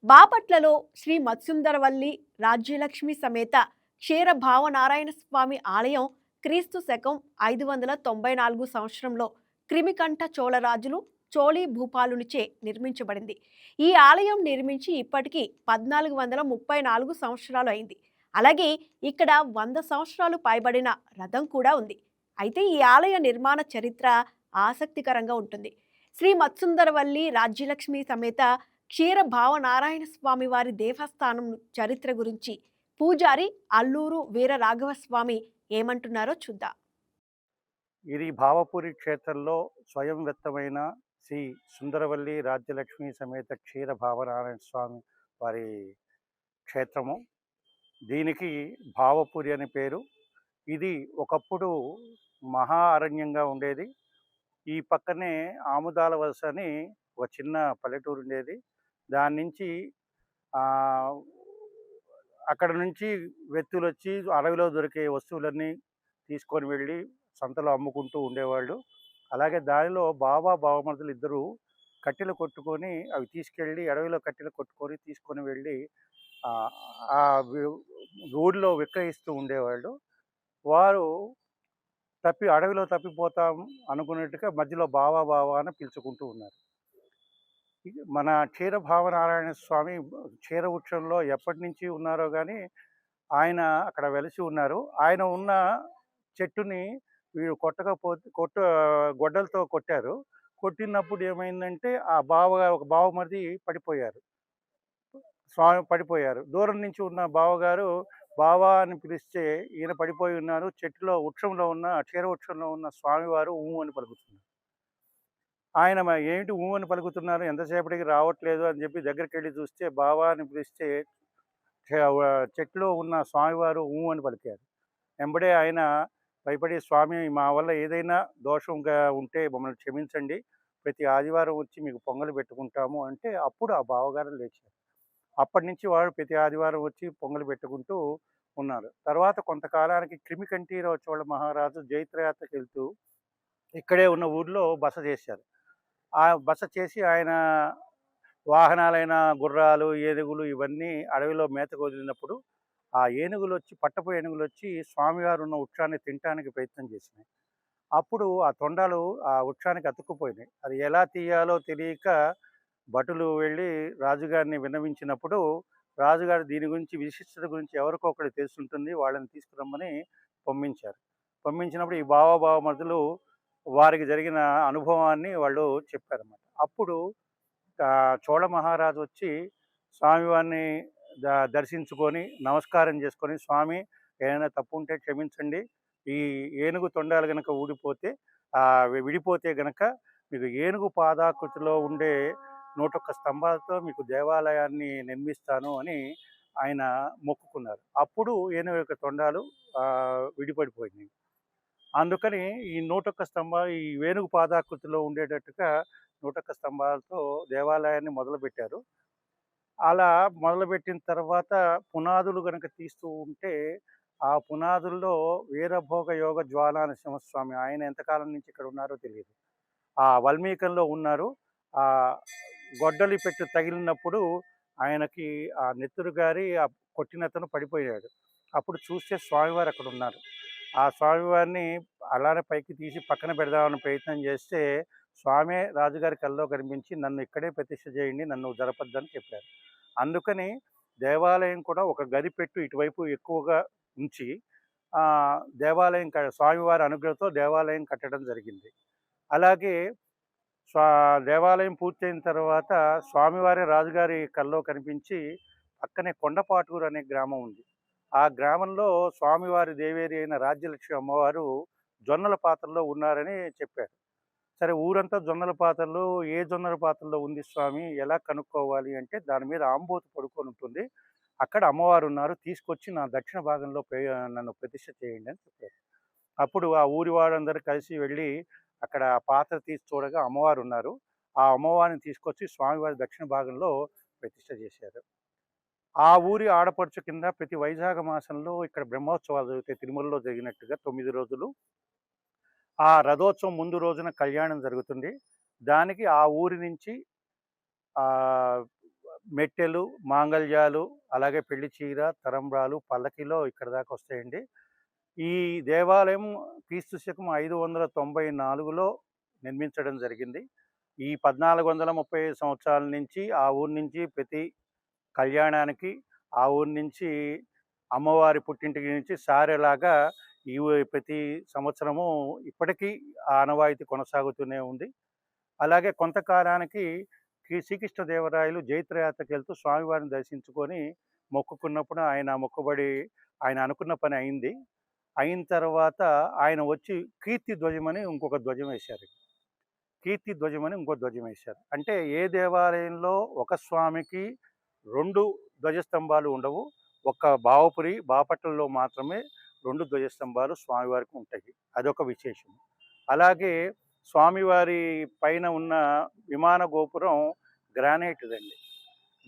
బాపట్లలో శ్రీ మత్స్సుందరవల్లి రాజ్యలక్ష్మి సమేత క్షీర భావనారాయణ స్వామి ఆలయం క్రీస్తు శకం 594 సంవత్సరంలో క్రిమికంఠ చోళరాజులు చోళీ భూపాలునిచే నిర్మించబడింది. ఈ ఆలయం నిర్మించి ఇప్పటికీ 1434 సంవత్సరాలు అయింది. అలాగే ఇక్కడ 100 సంవత్సరాలు పైబడిన రథం కూడా ఉంది. అయితే ఈ ఆలయ నిర్మాణ చరిత్ర ఆసక్తికరంగా ఉంటుంది. శ్రీ మత్స్సుందరవల్లి రాజ్యలక్ష్మి సమేత క్షీర భావనారాయణ స్వామి వారి దేవస్థానం చరిత్ర గురించి పూజారి అల్లూరు వీర రాఘవ స్వామి ఏమంటున్నారో చూద్దాం. ఇది భావపురి క్షేత్రంలో స్వయం వ్యక్తమైన శ్రీ సుందరవల్లి రాజ్యలక్ష్మి సమేత క్షీర భావనారాయణ స్వామి వారి క్షేత్రము. దీనికి భావపురి అని పేరు. ఇది ఒకప్పుడు మహా అరణ్యంగా ఉండేది. ఈ పక్కనే ఆముదాల వలస అని ఒక చిన్న పల్లెటూరు ఉండేది. దాని నుంచి అక్కడ నుంచి వ్యక్తులు వచ్చి అడవిలో దొరికే వస్తువులన్నీ తీసుకొని వెళ్ళి సంతలో అమ్ముకుంటూ ఉండేవాళ్ళు. అలాగే దానిలో బావ బావమరుదులు ఇద్దరు కట్టెలు కొట్టుకొని అవి తీసుకెళ్ళి అడవిలో కట్టెలు కొట్టుకొని తీసుకొని వెళ్ళి ఆ ఊరిలో విక్రయిస్తూ ఉండేవాళ్ళు. వారు అడవిలో తప్పిపోతాం అనుకున్నట్టుగా మధ్యలో బావా బావా అని పిలుచుకుంటూ ఉన్నారు. మన క్షీర భావనారాయణ స్వామి క్షీర వృక్షంలో ఎప్పటి నుంచి ఉన్నారో కానీ ఆయన అక్కడ వెలిసి ఉన్నారు. ఆయన ఉన్న చెట్టుని వీడు గొడ్డలతో కొట్టారు. కొట్టినప్పుడు ఏమైందంటే ఒక బావమరిది పడిపోయారు. స్వామి పడిపోయారు. దూరం నుంచి ఉన్న బావగారు బావా అని పిలిస్తే ఈయన పడిపోయి ఉన్నారు. వృక్షంలో ఉన్న క్షీర వృక్షంలో ఉన్న స్వామివారు ఊ అని పలుకుతున్నారు. ఆయన ఏంటి ఊ అని పలుకుతున్నారు, ఎంతసేపటికి రావట్లేదు అని చెప్పి దగ్గరికి వెళ్ళి చూస్తే బావా అని పిలిస్తే చెట్టులో ఉన్న స్వామివారు ఊ అని పలికారు. వెంబడే ఆయన భయపడి, స్వామి మా వల్ల ఏదైనా దోషంగా ఉంటే మమ్మల్ని క్షమించండి, ప్రతి ఆదివారం వచ్చి మీకు పొంగలు పెట్టుకుంటాము అంటే అప్పుడు ఆ బావగారు లేచారు. అప్పటి నుంచి వాడు ప్రతి ఆదివారం వచ్చి పొంగలు పెట్టుకుంటూ ఉన్నారు. తర్వాత కొంతకాలానికి క్రిమికంఠీరావు చోళ మహారాజు జైత్రయాత్రకు వెళ్తూ ఇక్కడే ఉన్న ఊర్లో బస చేశారు. ఆ బస చేసి ఆయన వాహనాలైన గుర్రాలు, ఏనుగులు ఇవన్నీ అడవిలో మేతకు వదిలినప్పుడు ఆ పట్టపు ఏనుగులు వచ్చి స్వామివారు ఉన్న వృక్షాన్ని తినటానికి ప్రయత్నం చేసినాయి. అప్పుడు ఆ తొండాలు ఆ వృక్షానికి అతుక్కుపోయినాయి. అది ఎలా తీయాలో తెలియక భటులు వెళ్ళి రాజుగారిని విన్నవించినప్పుడు రాజుగారు దీని గురించి విశిష్టత గురించి ఎవరికో ఒకరికి తెలుసుంటుంది, వాళ్ళని తీసుకురమ్మని పంపించారు. పంపించినప్పుడు ఈ బావమరుదులు వారికి జరిగిన అనుభవాన్ని వాళ్ళు చెప్పారన్నమాట. అప్పుడు చోళ మహారాజు వచ్చి స్వామివారిని దర్శించుకొని నమస్కారం చేసుకొని, స్వామి ఏదైనా తప్పు ఉంటే క్షమించండి, ఈ ఏనుగు తొండాలు గనక విడిపోతే గనక మీకు ఏనుగు పాదాకృతిలో ఉండే 101 స్తంభాలతో మీకు దేవాలయాన్ని నిర్మిస్తాను అని ఆయన మొక్కుకున్నారు. అప్పుడు ఏనుగు యొక్క తొండాలు విడిపడిపోయినాయి. అందుకని ఈ 101 ఈ ఏనుగు పాదాకృతిలో ఉండేటట్టుగా 101 స్తంభాలతో దేవాలయాన్ని మొదలుపెట్టారు. అలా మొదలుపెట్టిన తర్వాత పునాదులు గనక తీస్తూ ఉంటే ఆ పునాదుల్లో వీరభోగ యోగ జ్వాలా నరసింహస్వామి ఆయన ఎంతకాలం నుంచి ఇక్కడ ఉన్నారో తెలియదు. ఆ వల్మీకంలో ఉన్నారు. ఆ గొడ్డలి పెట్టు తగిలినప్పుడు ఆయనకి ఆ నెత్తురు గారి కొట్టినతను పడిపోయాడు. అప్పుడు చూస్తే స్వామివారు అక్కడ ఉన్నారు. ఆ స్వామివారిని అలానే పైకి తీసి పక్కన పెడదామని ప్రయత్నం చేస్తే స్వామే రాజుగారి కల్లో కనిపించి నన్ను ఇక్కడే ప్రతిష్ఠ చేయండి, నన్ను జరపద్దని చెప్పారు. అందుకని దేవాలయం కూడా ఒక గది పెట్టు ఇటువైపు ఎక్కువగా ఉంచి దేవాలయం స్వామివారి అనుగ్రహంతో దేవాలయం కట్టడం జరిగింది. అలాగే దేవాలయం పూర్తయిన తర్వాత స్వామివారి రాజుగారి కల్లో కనిపించి పక్కనే కొండపాటూరు అనే గ్రామం ఉంది. ఆ గ్రామంలో స్వామివారి దేవేరి అయిన రాజ్యలక్ష్మి అమ్మవారు జొన్నల పాత్రలో ఉన్నారని చెప్పారు. సరే, ఊరంతా జొన్నల పాత్రలు, ఏ జొన్నల పాత్రలో ఉంది స్వామి, ఎలా కనుక్కోవాలి అంటే దాని మీద ఆంబోతు పడుకొని ఉంటుంది, అక్కడ అమ్మవారు ఉన్నారు, తీసుకొచ్చి నా దక్షిణ భాగంలో నన్ను ప్రతిష్ఠ చేయండి అని చెప్పారు. అప్పుడు ఆ ఊరి వారందరూ కలిసి వెళ్ళి అక్కడ పాత్ర తీసి చూడగా అమ్మవారు ఉన్నారు. ఆ అమ్మవారిని తీసుకొచ్చి స్వామివారి దక్షిణ భాగంలో ప్రతిష్ఠ చేశారు. ఆ ఊరి ఆడపడుచు కింద ప్రతి వైశాఖ మాసంలో ఇక్కడ బ్రహ్మోత్సవాలు జరుగుతాయి. తిరుమలలో జరిగినట్టుగా 9 రోజులు. ఆ రథోత్సవం ముందు రోజున కళ్యాణం జరుగుతుంది. దానికి ఆ ఊరి నుంచి మెట్టెలు, మాంగళ్యాలు, అలాగే పెళ్లి చీర, తలంబ్రాలు పల్లకీలో ఇక్కడి దాకా వస్తాయండి. ఈ దేవాలయం క్రీస్తు శకం 594లో నిర్మించడం జరిగింది. ఈ 1435 సంవత్సరాల నుంచి ఆ ఊరు నుంచి ప్రతి కళ్యాణానికి, ఆ ఊరు నుంచి అమ్మవారి పుట్టింటికి నుంచి సారెలాగా ప్రతి సంవత్సరము ఇప్పటికీ ఆ ఆనవాయితీ కొనసాగుతూనే ఉంది. అలాగే కొంతకాలానికి శ్రీకృష్ణదేవరాయలు జైత్రయాత్రకెళ్తూ స్వామివారిని దర్శించుకొని మొక్కుకున్నప్పుడు ఆయన మొక్కుబడి ఆయన అనుకున్న పని అయింది. అయిన తర్వాత ఆయన వచ్చి కీర్తి ధ్వజమని ఇంకొక ధ్వజం వేశారు. కీర్తి ధ్వజమని ఇంకో ధ్వజం వేశారు. అంటే ఏ దేవాలయంలో ఒక స్వామికి 2 ధ్వజస్తంభాలు ఉండవు. ఒక్క బాపట్లలో మాత్రమే 2 ధ్వజస్తంభాలు స్వామివారికి ఉంటాయి. అదొక విశేషం. అలాగే స్వామివారి పైన ఉన్న విమాన గోపురం గ్రానైట్‌దండి.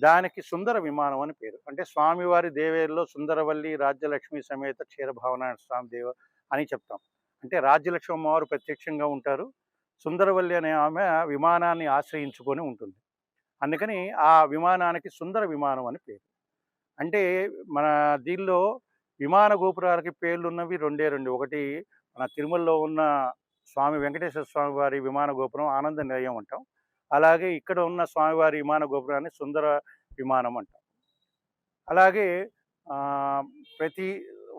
దానికి సుందర విమానం అని పేరు. అంటే స్వామివారి దేవేరులో సుందరవల్లి రాజ్యలక్ష్మి సమేత క్షీరభావనారాయణ స్వామి అని చెప్తాం. అంటే రాజ్యలక్ష్మి అమ్మవారు ప్రత్యక్షంగా ఉంటారు. సుందరవల్లి అనే ఆమె విమానాన్ని ఆశ్రయించుకొని ఉంటుంది. అందుకని ఆ విమానానికి సుందర విమానం అని పేరు. అంటే మన దీనిలో విమాన గోపురాలకి పేర్లున్నవి రెండే 2. ఒకటి మన తిరుమలలో ఉన్న స్వామి వెంకటేశ్వర స్వామి వారి విమాన గోపురం ఆనంద నిలయం అంటాం. అలాగే ఇక్కడ ఉన్న స్వామివారి విమాన గోపురాన్ని సుందర విమానం అంటాం. అలాగే ఆహ్, ప్రతి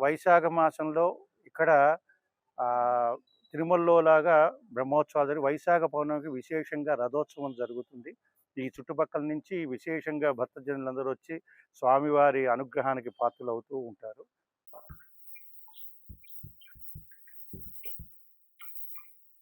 వైశాఖ మాసంలో ఇక్కడ తిరుమలలో లాగా బ్రహ్మోత్సవాలు వైశాఖ పౌర్ణమికి విశేషంగా రథోత్సవం జరుగుతుంది. ఈ చుట్టుపక్కల నుంచి విశేషంగా భక్తజనులందరూ వచ్చి స్వామివారి అనుగ్రహానికి పాత్రులవుతూ ఉంటారు.